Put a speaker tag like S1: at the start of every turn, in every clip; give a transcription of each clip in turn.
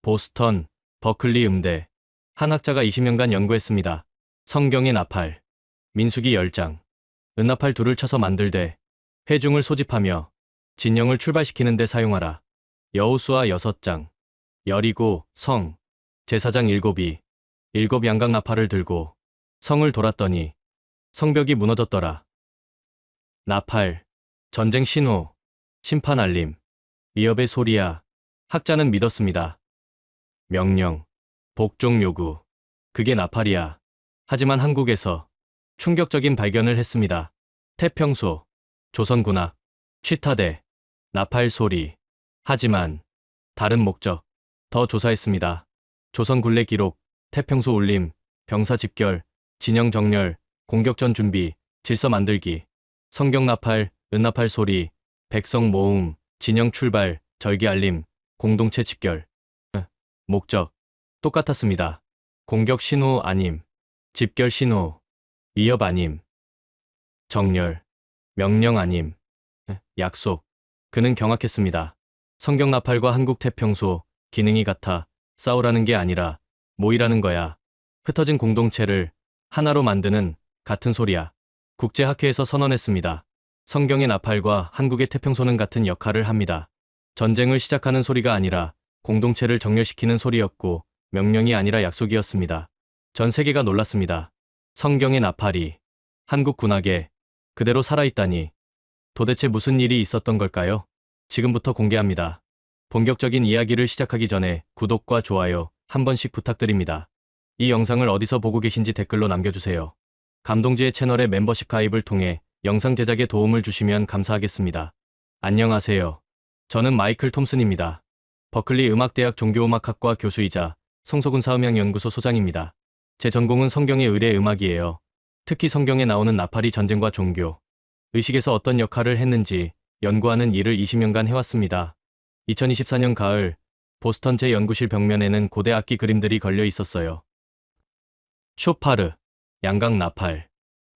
S1: 보스턴, 버클리 음대. 한 학자가 20년간 연구했습니다. 성경의 나팔, 민수기 10장, 은나팔 둘을 쳐서 만들되 회중을 소집하며 진영을 출발시키는 데 사용하라. 여호수아 6장, 여리고, 성, 제사장 7이 7 양각 나팔을 들고 성을 돌았더니 성벽이 무너졌더라. 나팔, 전쟁 신호, 심판 알림, 위협의 소리야. 학자는 믿었습니다. 명령, 복종 요구. 그게 나팔이야. 하지만 한국에서 충격적인 발견을 했습니다. 태평소, 조선군악, 취타대, 나팔 소리. 하지만 다른 목적. 더 조사했습니다. 조선 굴레 기록, 태평소 울림, 병사 집결, 진영 정렬, 공격전 준비, 질서 만들기, 성경 나팔, 은나팔 소리, 백성 모음, 진영 출발, 절기 알림, 공동체 집결. 목적 똑같았습니다. 공격 신호 아님, 집결 신호, 위협 아님, 정렬, 명령 아님, 약속. 그는 경악했습니다. 성경 나팔과 한국 태평소, 기능이 같아. 싸우라는 게 아니라 모이라는 거야. 흩어진 공동체를 하나로 만드는 같은 소리야. 국제학회에서 선언했습니다. 성경의 나팔과 한국의 태평소는 같은 역할을 합니다. 전쟁을 시작하는 소리가 아니라 공동체를 정렬시키는 소리였고 명령이 아니라 약속이었습니다. 전 세계가 놀랐습니다. 성경의 나팔이 한국 군악에 그대로 살아있다니. 도대체 무슨 일이 있었던 걸까요? 지금부터 공개합니다. 본격적인 이야기를 시작하기 전에 구독과 좋아요 한 번씩 부탁드립니다. 이 영상을 어디서 보고 계신지 댓글로 남겨주세요. 감동지의 채널의 멤버십 가입을 통해 영상 제작에 도움을 주시면 감사하겠습니다. 안녕하세요. 저는 마이클 톰슨입니다. 버클리 음악대학 종교음악학과 교수이자 성소군사음향연구소 소장입니다. 제 전공은 성경의 의례 음악이에요. 특히 성경에 나오는 나팔이 전쟁과 종교, 의식에서 어떤 역할을 했는지 연구하는 일을 20년간 해왔습니다. 2024년 가을, 보스턴 제 연구실 벽면에는 고대 악기 그림들이 걸려 있었어요. 쇼파르, 양각 나팔,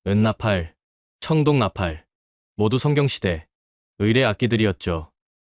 S1: 은나팔, 청동 나팔, 모두 성경시대 의례 악기들이었죠.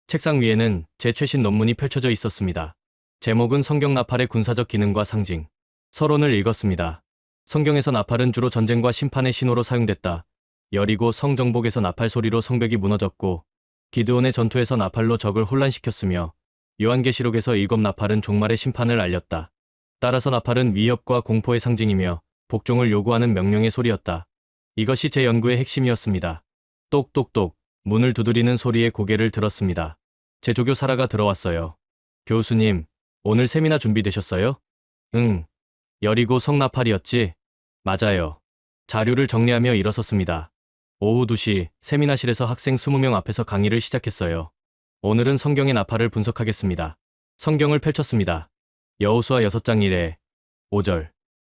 S1: 책상 위에는 제 최신 논문이 펼쳐져 있었습니다. 제목은 성경 나팔의 군사적 기능과 상징. 서론을 읽었습니다. 성경에서 나팔은 주로 전쟁과 심판의 신호로 사용됐다. 여리고 성정복에서 나팔 소리로 성벽이 무너졌고 기드온의 전투에서 나팔로 적을 혼란시켰으며 요한계시록에서 7 나팔은 종말의 심판을 알렸다. 따라서 나팔은 위협과 공포의 상징이며 복종을 요구하는 명령의 소리였다. 이것이 제 연구의 핵심이었습니다. 똑똑똑 문을 두드리는 소리에 고개를 들었습니다. 제 조교 사라가 들어왔어요. 교수님, 오늘 세미나 준비되셨어요? 응. 여리고 성나팔이었지? 맞아요. 자료를 정리하며 일어섰습니다. 오후 2시 세미나실에서 학생 20명 앞에서 강의를 시작했어요. 오늘은 성경의 나팔을 분석하겠습니다. 성경을 펼쳤습니다. 여호수아 6장 1에 5절.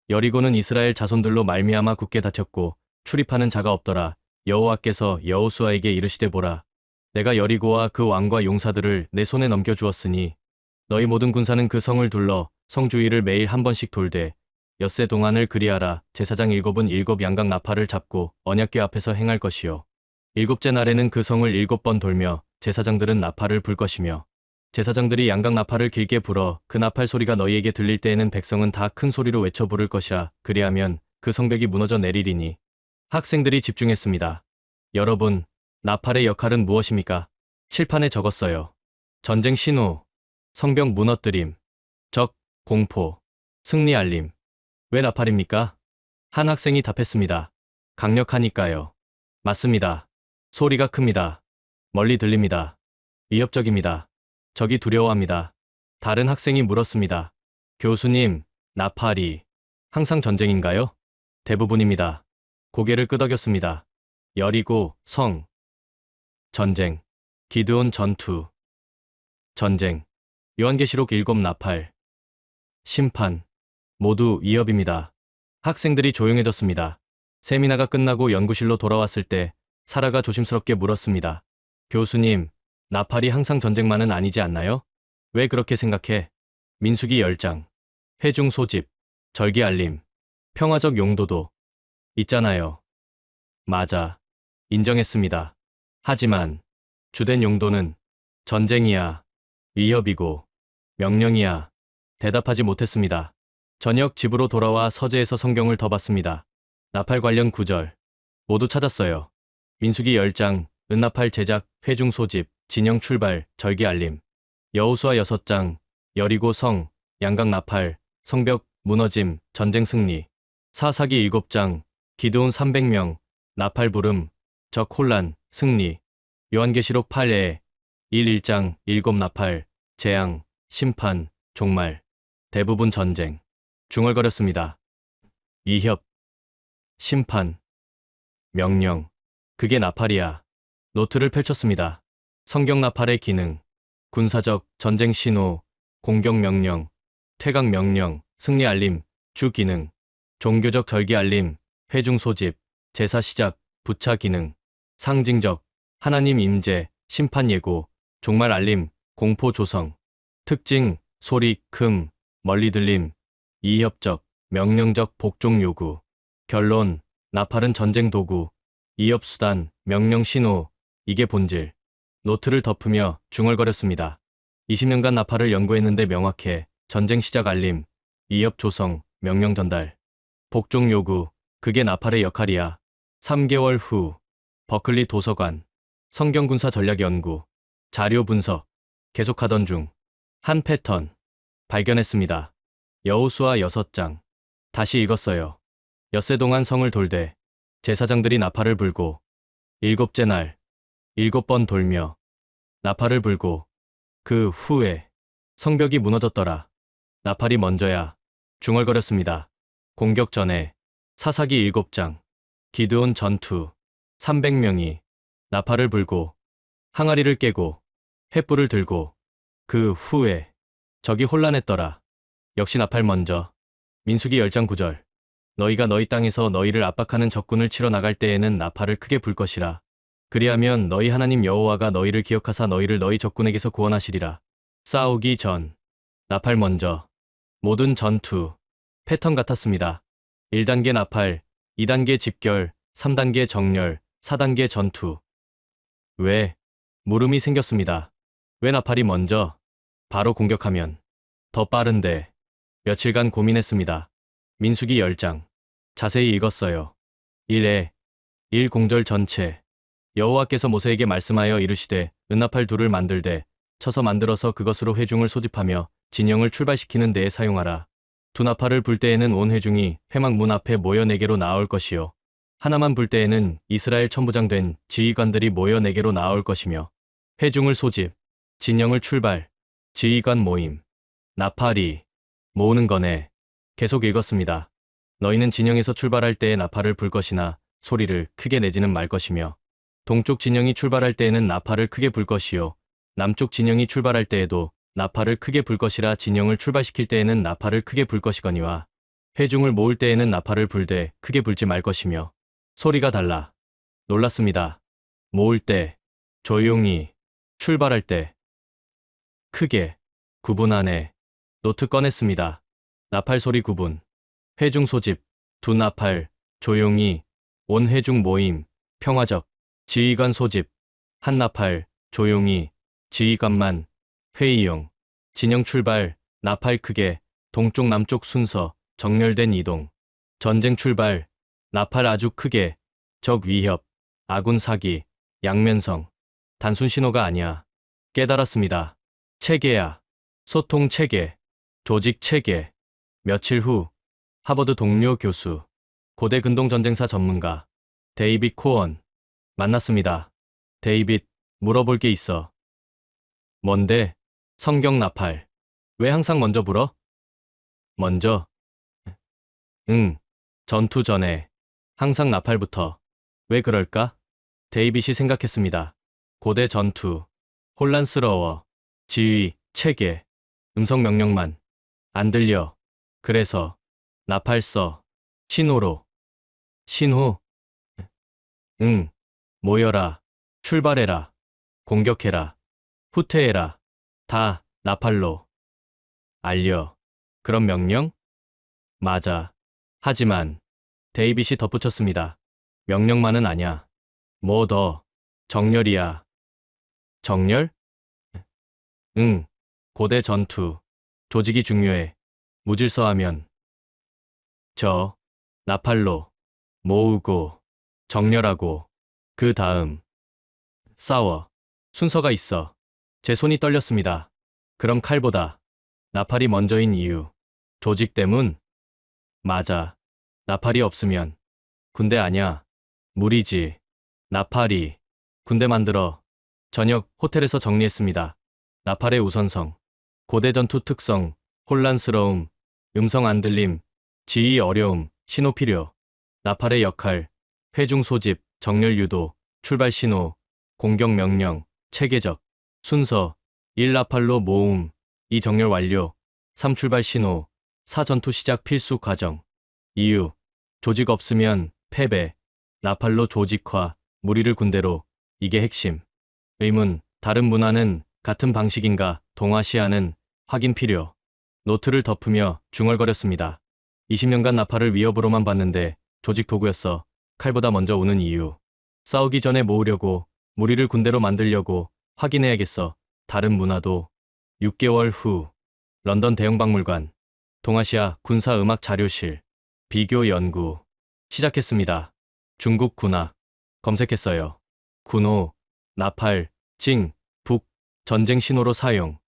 S1: 여리고는 이스라엘 자손들로 말미암아 굳게 닫혔고 출입하는 자가 없더라. 여호와께서 여호수아에게 이르시되 보라. 내가 여리고와 그 왕과 용사들을 내 손에 넘겨주었으니 너희 모든 군사는 그 성을 둘러 성 주위를 매일 한 번씩 돌되 엿새 동안을 그리하라. 제사장 7은 7 양각 나팔을 잡고 언약궤 앞에서 행할 것이요. 7째 날에는 그 성을 7번 돌며 제사장들은 나팔을 불 것이며 제사장들이 양각 나팔을 길게 불어 그 나팔 소리가 너희에게 들릴 때에는 백성은 다 큰 소리로 외쳐 부를 것이라. 그리하면 그 성벽이 무너져 내리리니. 학생들이 집중했습니다. 여러분, 나팔의 역할은 무엇입니까? 칠판에 적었어요. 전쟁 신호, 성벽 무너뜨림, 적, 공포, 승리 알림. 왜 나팔입니까? 한 학생이 답했습니다. 강력하니까요. 맞습니다. 소리가 큽니다. 멀리 들립니다. 위협적입니다. 적이 두려워합니다. 다른 학생이 물었습니다. 교수님, 나팔이 항상 전쟁인가요? 대부분입니다. 고개를 끄덕였습니다. 여리고, 성, 전쟁, 기드온 전투, 전쟁, 요한계시록 7 나팔, 심판, 모두 위협입니다. 학생들이 조용해졌습니다. 세미나가 끝나고 연구실로 돌아왔을 때 사라가 조심스럽게 물었습니다. 교수님, 나팔이 항상 전쟁만은 아니지 않나요? 왜 그렇게 생각해? 민수기 10장, 회중 소집, 절기 알림, 평화적 용도도 있잖아요. 맞아. 인정했습니다. 하지만 주된 용도는 전쟁이야, 위협이고, 명령이야. 대답하지 못했습니다. 저녁 집으로 돌아와 서재에서 성경을 더 봤습니다. 나팔 관련 구절 모두 찾았어요. 민수기 10장, 은나팔 제작, 회중 소집, 진영 출발, 절기 알림. 여호수아 6장, 여리고 성, 양각 나팔, 성벽 무너짐, 전쟁 승리. 사사기 7장, 기드온 300명, 나팔 부름, 적 혼란, 승리. 요한계시록 8에 1장, 7 나팔, 재앙, 심판, 종말. 대부분 전쟁. 중얼거렸습니다. 위협, 심판, 명령. 그게 나팔이야. 노트를 펼쳤습니다. 성경 나팔의 기능. 군사적, 전쟁 신호, 공격 명령, 퇴각 명령, 승리 알림, 주 기능. 종교적 절기 알림, 회중 소집, 제사 시작, 부차 기능. 상징적, 하나님 임재, 심판 예고, 종말 알림, 공포 조성. 특징, 소리, 금, 멀리 들림. 이협적, 명령적 복종 요구. 결론, 나팔은 전쟁 도구, 이협 수단, 명령 신호. 이게 본질. 노트를 덮으며 중얼거렸습니다. 20년간 나팔을 연구했는데 명확해. 전쟁 시작 알림, 이협 조성, 명령 전달. 복종 요구, 그게 나팔의 역할이야. 3개월 후, 버클리 도서관, 성경군사 전략 연구, 자료 분석, 계속하던 중, 한 패턴, 발견했습니다. 여호수아 6장, 다시 읽었어요. 엿새 동안 성을 돌되, 제사장들이 나팔을 불고, 7째 날, 7번 돌며, 나팔을 불고, 그 후에, 성벽이 무너졌더라. 나팔이 먼저야. 중얼거렸습니다. 공격 전에, 사사기 7장, 기드온 전투, 300명이, 나팔을 불고, 항아리를 깨고, 횃불을 들고, 그 후에, 적이 혼란했더라. 역시 나팔 먼저. 민수기 10장 9절. 너희가 너희 땅에서 너희를 압박하는 적군을 치러 나갈 때에는 나팔을 크게 불 것이라. 그리하면 너희 하나님 여호와가 너희를 기억하사 너희를 너희 적군에게서 구원하시리라. 싸우기 전. 나팔 먼저. 모든 전투. 패턴 같았습니다. 1단계 나팔, 2단계 집결, 3단계 정렬, 4단계 전투. 왜? 물음이 생겼습니다. 왜 나팔이 먼저? 바로 공격하면. 더 빠른데. 며칠간 고민했습니다. 민수기 10장. 자세히 읽었어요. 1에 1공절 전체. 여호와께서 모세에게 말씀하여 이르시되 은나팔 둘을 만들되 쳐서 만들어서 그것으로 회중을 소집하며 진영을 출발시키는 데에 사용하라. 두 나팔을 불 때에는 온 회중이 회막 문 앞에 모여 내게로 나올 것이요. 하나만 불 때에는 이스라엘 천부장 된 지휘관들이 모여 내게로 나올 것이며 회중을 소집, 진영을 출발, 지휘관 모임, 나팔이 모으는 거네. 계속 읽었습니다. 너희는 진영에서 출발할 때에 나팔을 불 것이나 소리를 크게 내지는 말 것이며 동쪽 진영이 출발할 때에는 나팔을 크게 불 것이요. 남쪽 진영이 출발할 때에도 나팔을 크게 불 것이라. 진영을 출발시킬 때에는 나팔을 크게 불 것이거니와 회중을 모을 때에는 나팔을 불되 크게 불지 말 것이며 소리가 달라. 놀랐습니다. 모을 때, 조용히, 출발할 때, 크게, 구분하네. 노트 꺼냈습니다. 나팔 소리 구분, 회중 소집, 두 나팔, 조용히, 온 회중 모임, 평화적, 지휘관 소집, 한 나팔, 조용히, 지휘관만, 회의용, 진영 출발, 나팔 크게, 동쪽 남쪽 순서, 정렬된 이동, 전쟁 출발, 나팔 아주 크게, 적 위협, 아군 사기, 양면성. 단순 신호가 아니야. 깨달았습니다. 체계야. 소통 체계, 조직 체계. 며칠 후, 하버드 동료 교수, 고대 근동전쟁사 전문가, 데이빗 코언, 만났습니다. 데이빗, 물어볼 게 있어. 뭔데? 성경 나팔. 왜 항상 먼저 불어? 먼저? 응. 전투 전에. 항상 나팔부터. 왜 그럴까? 데이빗이 생각했습니다. 고대 전투. 혼란스러워. 지휘, 체계. 음성 명령만. 안 들려. 그래서. 나팔 써. 신호로. 신호? 응. 모여라. 출발해라. 공격해라. 후퇴해라. 다 나팔로. 알려. 그런 명령? 맞아. 하지만 데이빗이 덧붙였습니다. 명령만은 아냐. 뭐 더. 정렬이야. 정렬? 응. 고대 전투. 조직이 중요해. 무질서하면 나팔로 모으고 정렬하고 그 다음 싸워. 순서가 있어. 제 손이 떨렸습니다. 그럼 칼보다 나팔이 먼저인 이유. 조직 때문? 맞아. 나팔이 없으면 군대 아냐. 무리지. 나팔이. 군대 만들어. 저녁 호텔에서 정리했습니다. 나팔의 우선성. 고대 전투 특성. 혼란스러움. 음성 안 들림. 지휘 어려움. 신호 필요. 나팔의 역할. 회중 소집. 정렬 유도. 출발 신호. 공격 명령. 체계적. 순서. 1. 나팔로 모음. 2. 정렬 완료. 3. 출발 신호. 4. 전투 시작 필수 과정. 이유. 조직 없으면 패배. 나팔로 조직화. 무리를 군대로. 이게 핵심. 의문. 다른 문화는 같은 방식인가? 동아시아는 확인 필요. 노트를 덮으며 중얼거렸습니다. 20년간 나팔을 위협으로만 봤는데 조직 도구였어. 칼보다 먼저 오는 이유. 싸우기 전에 모으려고, 무리를 군대로 만들려고. 확인해야겠어. 다른 문화도. 6개월 후 런던 대형박물관 동아시아 군사음악 자료실 비교 연구 시작했습니다. 중국 군악 검색했어요. 군호, 나팔, 징, 북, 전쟁 신호로 사용.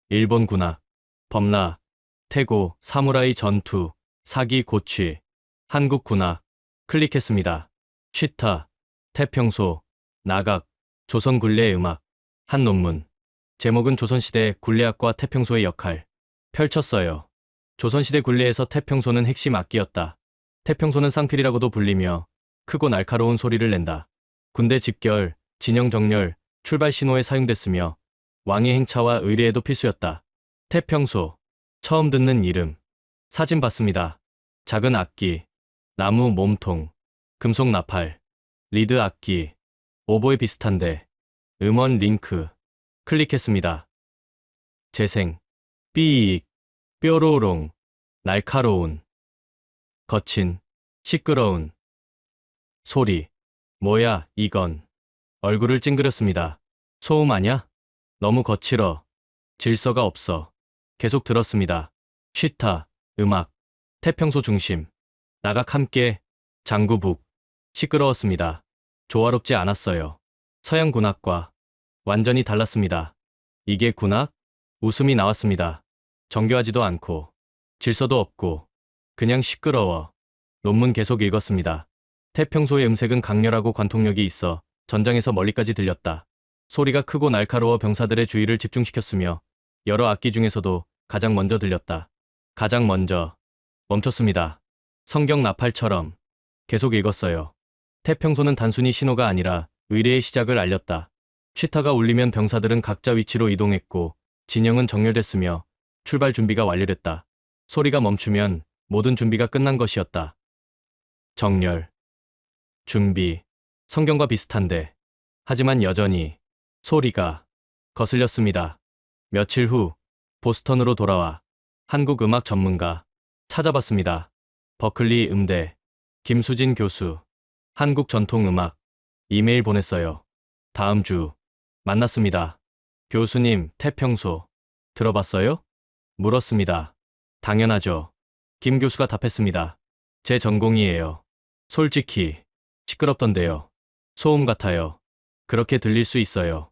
S1: 일본 군악, 범라, 태고, 사무라이 전투, 사기 고취. 한국 군악 클릭했습니다. 쉬타, 태평소, 나각, 조선 굴레 음악. 한 논문. 제목은 조선시대 굴레악과 태평소의 역할. 펼쳤어요. 조선시대 굴레에서 태평소는 핵심 악기였다. 태평소는 쌍필이라고도 불리며 크고 날카로운 소리를 낸다. 군대 집결, 진영 정렬, 출발 신호에 사용됐으며 왕의 행차와 의례에도 필수였다. 태평소. 처음 듣는 이름. 사진 봤습니다. 작은 악기, 나무 몸통, 금속 나팔, 리드 악기, 오보에 비슷한데. 음원 링크. 클릭했습니다. 재생. 삐익. 뾰로롱. 날카로운. 거친. 시끄러운. 소리. 뭐야, 이건. 얼굴을 찡그렸습니다. 소음 아냐? 너무 거칠어. 질서가 없어. 계속 들었습니다. 쉬타. 음악. 태평소 중심. 나각 함께. 장구북. 시끄러웠습니다. 조화롭지 않았어요. 서양 군악과 완전히 달랐습니다. 이게 군악? 웃음이 나왔습니다. 정교하지도 않고 질서도 없고 그냥 시끄러워. 논문 계속 읽었습니다. 태평소의 음색은 강렬하고 관통력이 있어 전장에서 멀리까지 들렸다. 소리가 크고 날카로워 병사들의 주의를 집중시켰으며 여러 악기 중에서도 가장 먼저 들렸다. 가장 먼저. 멈췄습니다. 성경 나팔처럼. 계속 읽었어요. 태평소는 단순히 신호가 아니라 의례의 시작을 알렸다. 쉬타가 울리면 병사들은 각자 위치로 이동했고 진영은 정렬됐으며 출발 준비가 완료됐다. 소리가 멈추면 모든 준비가 끝난 것이었다. 정렬. 준비. 성경과 비슷한데. 하지만 여전히 소리가 거슬렸습니다. 며칠 후 보스턴으로 돌아와 한국 음악 전문가 찾아봤습니다. 버클리 음대 김수진 교수. 한국 전통음악. 이메일 보냈어요. 다음 주 만났습니다. 교수님, 태평소 들어봤어요? 물었습니다. 당연하죠. 김 교수가 답했습니다. 제 전공이에요. 솔직히 시끄럽던데요. 소음 같아요. 그렇게 들릴 수 있어요.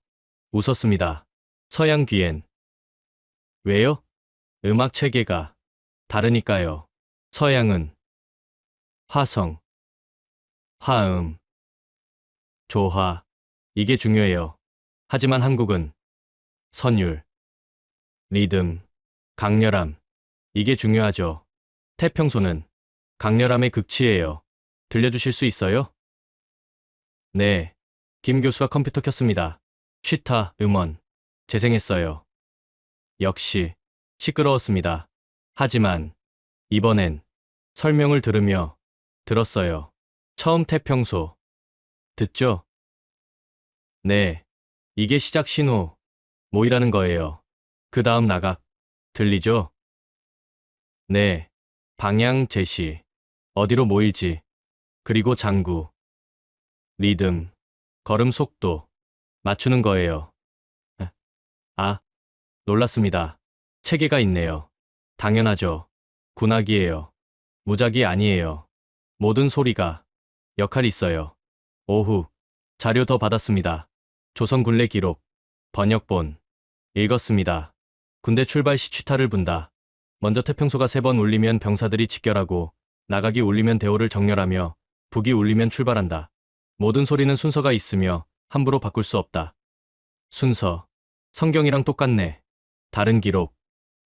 S1: 웃었습니다. 서양 귀엔. 왜요? 음악 체계가 다르니까요. 서양은 화성, 화음, 조화. 이게 중요해요. 하지만 한국은 선율, 리듬, 강렬함. 이게 중요하죠. 태평소는 강렬함의 극치예요. 들려주실 수 있어요? 네. 김 교수가 컴퓨터 켰습니다. 쉬타, 음원. 재생했어요. 역시 시끄러웠습니다. 하지만 이번엔 설명을 들으며 들었어요. 처음 태평소. 듣죠? 네. 이게 시작 신호. 모이라는 거예요. 그 다음 나각. 들리죠? 네. 방향 제시. 어디로 모일지. 그리고 장구. 리듬. 걸음 속도. 맞추는 거예요. 아, 놀랐습니다. 체계가 있네요. 당연하죠. 군악이에요. 무작위 아니에요. 모든 소리가 역할이 있어요. 오후 자료 더 받았습니다. 조선 군례 기록 번역본 읽었습니다. 군대 출발 시 취타를 분다. 먼저 태평소가 3번 울리면 병사들이 직결하고 나각이 울리면 대오를 정렬하며 북이 울리면 출발한다. 모든 소리는 순서가 있으며 함부로 바꿀 수 없다. 순서 성경이랑 똑같네. 다른 기록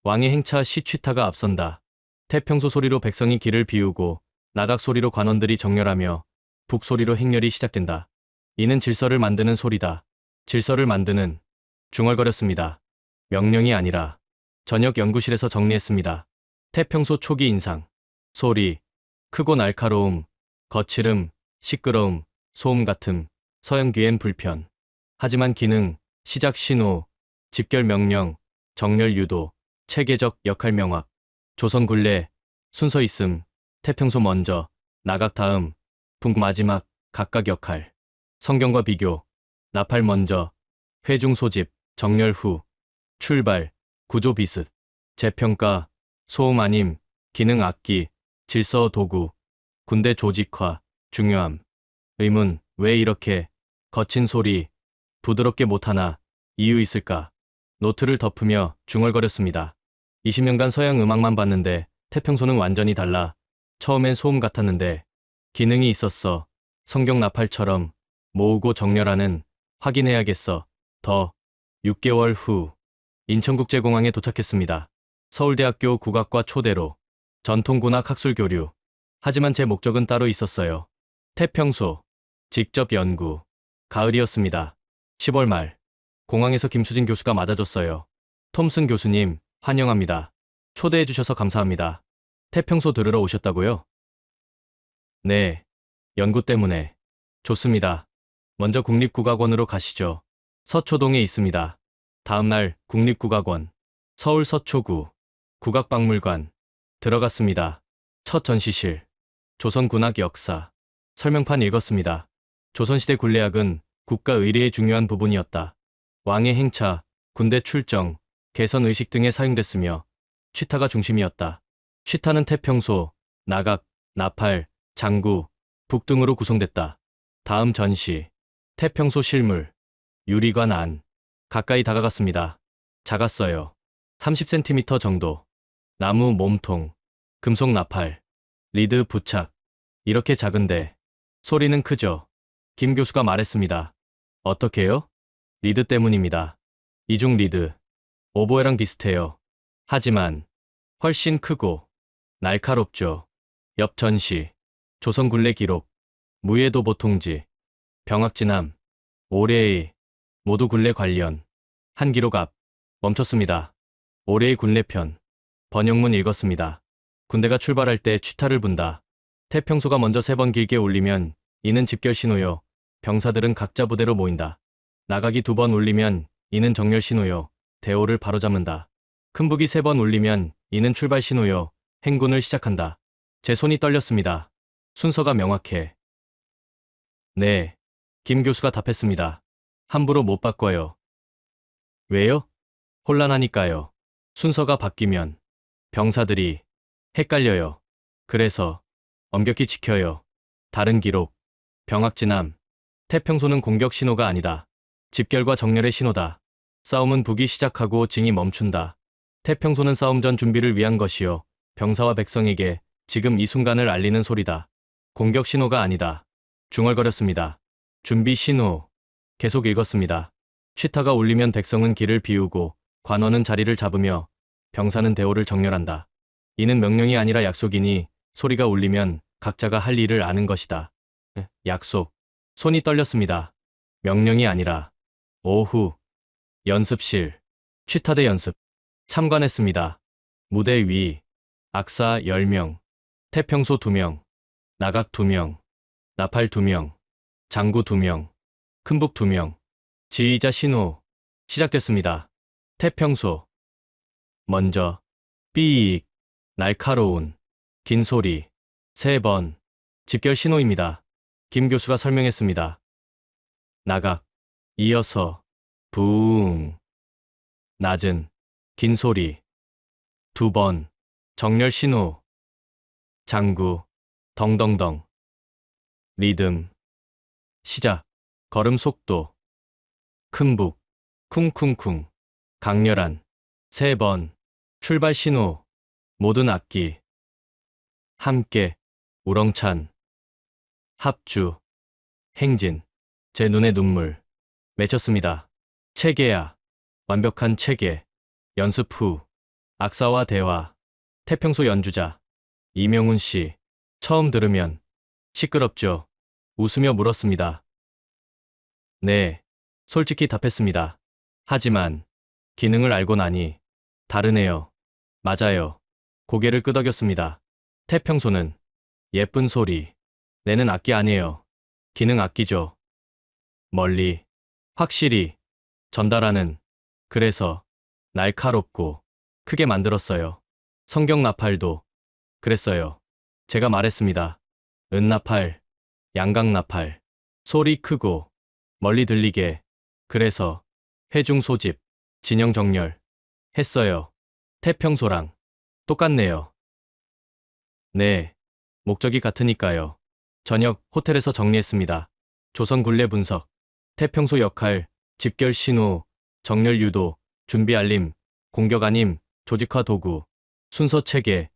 S1: 왕의 행차 시 취타가 앞선다. 태평소 소리로 백성이 길을 비우고 나각 소리로 관원들이 정렬하며 북 소리로 행렬이 시작된다. 이는 질서를 만드는 소리다. 질서를 만드는 중얼거렸습니다. 명령이 아니라 저녁 연구실에서 정리했습니다. 태평소 초기 인상 소리 크고 날카로움 거칠음 시끄러움 소음 같음 서양 귀엔 불편 하지만 기능 시작 신호 집결 명령 정렬 유도 체계적 역할 명확 조선 굴례 순서 있음 태평소 먼저 나각 다음 북 마지막 각각 역할 성경과 비교 나팔 먼저 회중 소집 정렬 후 출발 구조 비슷 재평가 소음 아님 기능 악기 질서 도구 군대 조직화 중요함 의문 왜 이렇게 거친 소리 부드럽게 못하나 이유 있을까 노트를 덮으며 중얼거렸습니다. 20년간 서양 음악만 봤는데 태평소는 완전히 달라. 처음엔 소음 같았는데 기능이 있었어. 성경 나팔처럼 모으고 정렬하는 확인해야겠어. 더 6개월 후 인천국제공항에 도착했습니다. 서울대학교 국악과 초대로 전통군악 학술 교류. 하지만 제 목적은 따로 있었어요. 태평소 직접 연구. 가을이었습니다. 10월 말 공항에서 김수진 교수가 맞아줬어요. 톰슨 교수님 환영합니다. 초대해 주셔서 감사합니다. 태평소 들으러 오셨다고요? 네. 연구 때문에. 좋습니다. 먼저 국립국악원으로 가시죠. 서초동에 있습니다. 다음날 국립국악원 서울 서초구 국악박물관 들어갔습니다. 첫 전시실 조선군악 역사 설명판 읽었습니다. 조선시대 군례악은 국가 의례의 중요한 부분이었다. 왕의 행차, 군대 출정, 개선 의식 등에 사용됐으며 취타가 중심이었다. 취타는 태평소, 나각, 나팔, 장구, 북 등으로 구성됐다. 다음 전시 태평소 실물 유리관 안 가까이 다가갔습니다. 작았어요. 30cm 정도. 나무 몸통, 금속 나팔, 리드 부착. 이렇게 작은데 소리는 크죠. 김 교수가 말했습니다. 어떻게요? 리드 때문입니다. 이중 리드. 오보에랑 비슷해요. 하지만 훨씬 크고 날카롭죠. 옆 전시 조선 군례 기록 무예도 보통지 병학진함 올해의 모두 군례 관련 한 기록 앞 멈췄습니다. 올해의 군례편 번역문 읽었습니다. 군대가 출발할 때 취타를 분다. 태평소가 먼저 3번 길게 울리면 이는 집결 신호요. 병사들은 각자 부대로 모인다. 나각이 2번 울리면 이는 정렬 신호요. 대오를 바로잡는다. 큰 북이 3번 울리면 이는 출발 신호요. 행군을 시작한다. 제 손이 떨렸습니다. 순서가 명확해. 네. 김 교수가 답했습니다. 함부로 못 바꿔요. 왜요? 혼란하니까요. 순서가 바뀌면 병사들이 헷갈려요. 그래서 엄격히 지켜요. 다른 기록 병학진함 태평소는 공격 신호가 아니다. 집결과 정렬의 신호다. 싸움은 북이 시작하고 징이 멈춘다. 태평소는 싸움 전 준비를 위한 것이요. 병사와 백성에게 지금 이 순간을 알리는 소리다. 공격 신호가 아니다. 중얼거렸습니다. 준비 신호. 계속 읽었습니다. 취타가 울리면 백성은 길을 비우고 관원은 자리를 잡으며 병사는 대오를 정렬한다. 이는 명령이 아니라 약속이니 소리가 울리면 각자가 할 일을 아는 것이다. 약속. 손이 떨렸습니다. 명령이 아니라. 오후 연습실 취타대 연습 참관했습니다. 무대 위 악사 10명 태평소 2명 나각 2명 나팔 2명 장구 2명 큰북 2명 지휘자 신호 시작됐습니다. 태평소 먼저 삐익 날카로운 긴 소리 3번 집결 신호입니다. 김 교수가 설명했습니다. 나각 이어서 부웅 낮은 긴 소리 2번 정렬 신호. 장구. 덩덩덩. 리듬. 시작. 걸음 속도. 큼북. 쿵쿵쿵. 강렬한. 3번. 출발 신호. 모든 악기. 함께. 우렁찬. 합주. 행진. 제 눈에 눈물. 맺혔습니다. 체계야. 완벽한 체계. 연습 후. 악사와 대화. 태평소 연주자. 이명훈 씨. 처음 들으면 시끄럽죠? 웃으며 물었습니다. 네. 솔직히 답했습니다. 하지만 기능을 알고 나니 다르네요. 맞아요. 고개를 끄덕였습니다. 태평소는 예쁜 소리 내는 악기 아니에요. 기능 악기죠. 멀리, 확실히 전달하는. 그래서 날카롭고 크게 만들었어요. 성경 나팔도 그랬어요. 제가 말했습니다. 은나팔, 양각나팔, 소리 크고 멀리 들리게. 그래서 회중 소집, 진영 정렬 했어요. 태평소랑 똑같네요. 네, 목적이 같으니까요. 저녁 호텔에서 정리했습니다. 조선 굴레 분석, 태평소 역할, 집결 신호, 정렬 유도, 준비 알림, 공격 아님, 조직화 도구, 순서 체계,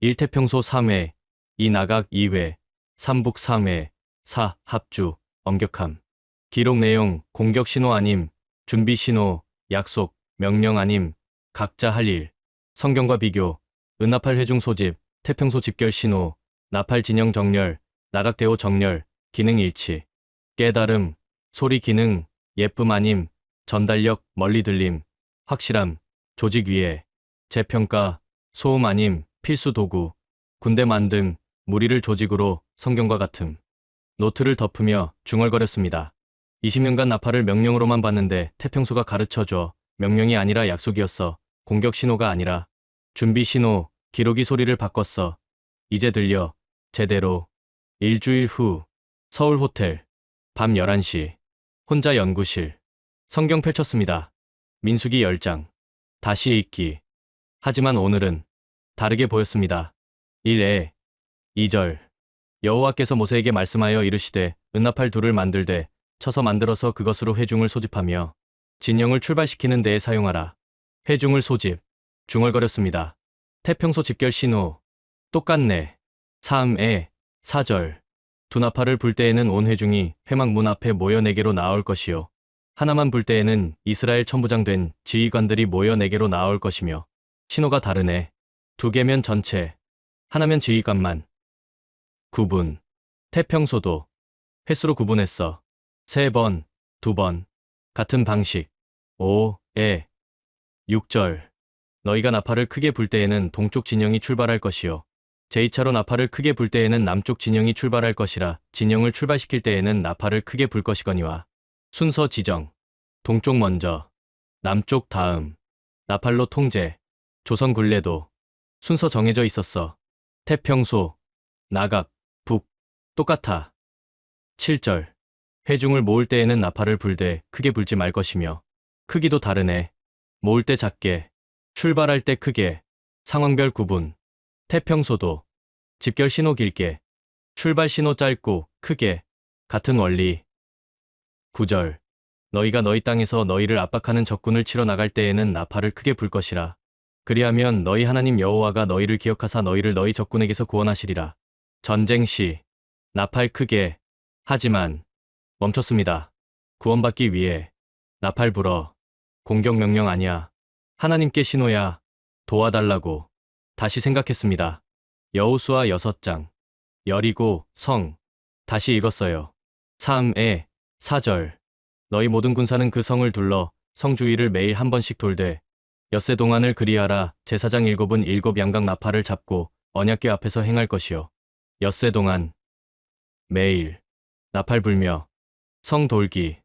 S1: 1태평소 3회, 2 나각 2회, 3북 3회, 4 합주, 엄격함. 기록 내용, 공격 신호 아님, 준비 신호, 약속, 명령 아님, 각자 할 일. 성경과 비교, 은나팔 회중 소집, 태평소 집결 신호, 나팔 진영 정렬, 나각 대호 정렬, 기능 일치. 깨달음, 소리 기능, 예쁨 아님, 전달력, 멀리 들림, 확실함, 조직 위에. 재평가, 소음 아님, 필수 도구, 군대 만듦, 무리를 조직으로, 성경과 같음. 노트를 덮으며 중얼거렸습니다. 20년간 나팔을 명령으로만 봤는데 태평소가 가르쳐줘. 명령이 아니라 약속이었어. 공격 신호가 아니라 준비 신호, 기록이 소리를 바꿨어. 이제 들려. 제대로. 일주일 후. 서울 호텔. 밤 11시. 혼자 연구실. 성경 펼쳤습니다. 민수기 10장. 다시 읽기. 하지만 오늘은 다르게 보였습니다. 1에 2절. 여호와께서 모세에게 말씀하여 이르시되 은나팔 둘을 만들되 쳐서 만들어서 그것으로 회중을 소집하며 진영을 출발시키는 데에 사용하라. 회중을 소집. 중얼거렸습니다. 태평소 집결 신호. 똑같네. 3에 4절. 두 나팔을 불 때에는 온 회중이 회막 문 앞에 모여 내게로 나올 것이요. 하나만 불 때에는 이스라엘 천부장 된 지휘관들이 모여 내게로 나올 것이며. 신호가 다르네. 2개면 전체. 하나면 지휘관만. 구분. 태평소도 횟수로 구분했어. 3번, 2번. 같은 방식. 5에 6절. 너희가 나팔을 크게 불 때에는 동쪽 진영이 출발할 것이요. 제2차로 나팔을 크게 불 때에는 남쪽 진영이 출발할 것이라. 진영을 출발시킬 때에는 나팔을 크게 불 것이거니와. 순서 지정. 동쪽 먼저. 남쪽 다음. 나팔로 통제. 조선 굴레도 순서 정해져 있었어. 태평소, 나각, 북. 똑같아. 7절. 회중을 모을 때에는 나팔을 불되 크게 불지 말 것이며. 크기도 다르네. 모을 때 작게, 출발할 때 크게. 상황별 구분. 태평소도 집결 신호 길게, 출발 신호 짧고 크게. 같은 원리. 9절. 너희가 너희 땅에서 너희를 압박하는 적군을 치러 나갈 때에는 나팔을 크게 불 것이라. 그리하면 너희 하나님 여호와가 너희를 기억하사 너희를 너희 적군에게서 구원하시리라. 전쟁 시 나팔 크게. 하지만 멈췄습니다. 구원받기 위해. 나팔 불어. 공격 명령 아니야. 하나님께 신호야. 도와달라고. 다시 생각했습니다. 여호수아 6장. 여리고, 성. 다시 읽었어요. 3에 4절. 너희 모든 군사는 그 성을 둘러 성 주위를 매일 한 번씩 돌되 엿새 동안을 그리하라. 제사장 7은 7 양각 나팔을 잡고 언약궤 앞에서 행할 것이요. 엿새 동안 매일 나팔 불며 성 돌기.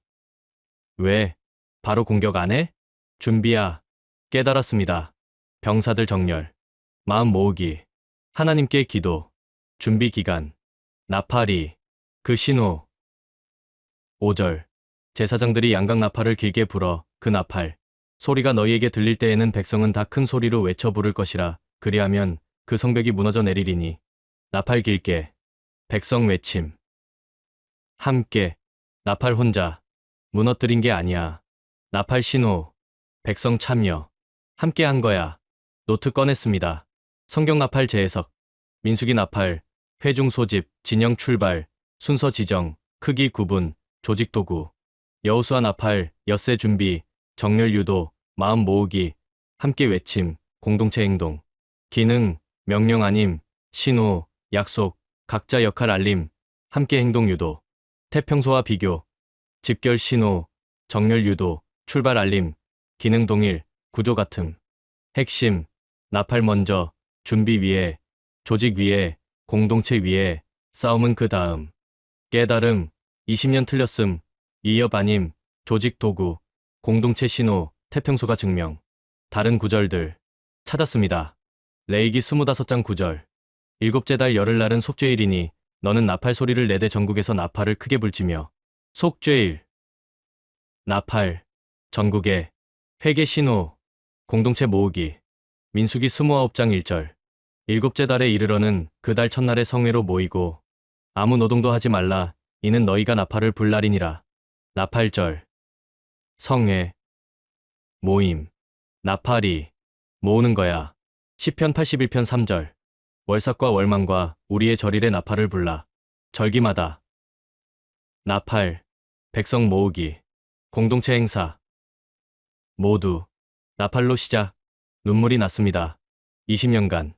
S1: 왜? 바로 공격 안 해? 준비야. 깨달았습니다. 병사들 정렬. 마음 모으기. 하나님께 기도. 준비 기간. 나팔이. 그 신호. 5절. 제사장들이 양각 나팔을 길게 불어 그 나팔. 소리가 너희에게 들릴 때에는 백성은 다 큰 소리로 외쳐 부를 것이라. 그리하면 그 성벽이 무너져 내리리니 나팔 길게 백성 외침 함께 나팔 혼자 무너뜨린 게 아니야. 나팔 신호 백성 참여 함께 한 거야. 노트 꺼냈습니다. 성경 나팔 재해석 민수기 나팔 회중 소집 진영 출발 순서 지정 크기 구분 조직 도구 여호수아 나팔 엿새 준비 정렬 유도 마음 모으기 함께 외침 공동체 행동 기능 명령 아님 신호 약속 각자 역할 알림 함께 행동 유도 태평소와 비교 집결 신호 정렬 유도 출발 알림 기능 동일 구조 같음 핵심 나팔 먼저 준비 위에 조직 위에 공동체 위에 싸움은 그 다음 깨달음 20년 틀렸음 이협 아님 조직 도구 공동체 신호 태평소가 증명 다른 구절들 찾았습니다. 레이기 25장 9절 일곱째 달 열흘날은 속죄일이니 너는 나팔 소리를 내되 전국에서 나팔을 크게 불지며 속죄일 나팔 전국에 회개 신호 공동체 모으기 민수기 29장 1절 일곱째 달에 이르러는 그 달 첫날에 성회로 모이고 아무 노동도 하지 말라 이는 너희가 나팔을 불 날이니라. 나팔절 성회 모임 나팔이 모으는 거야. 시편 81편 3절 월삭과 월망과 우리의 절일에 나팔을 불라 절기마다 나팔 백성 모으기 공동체 행사 모두 나팔로 시작 눈물이 났습니다. 20년간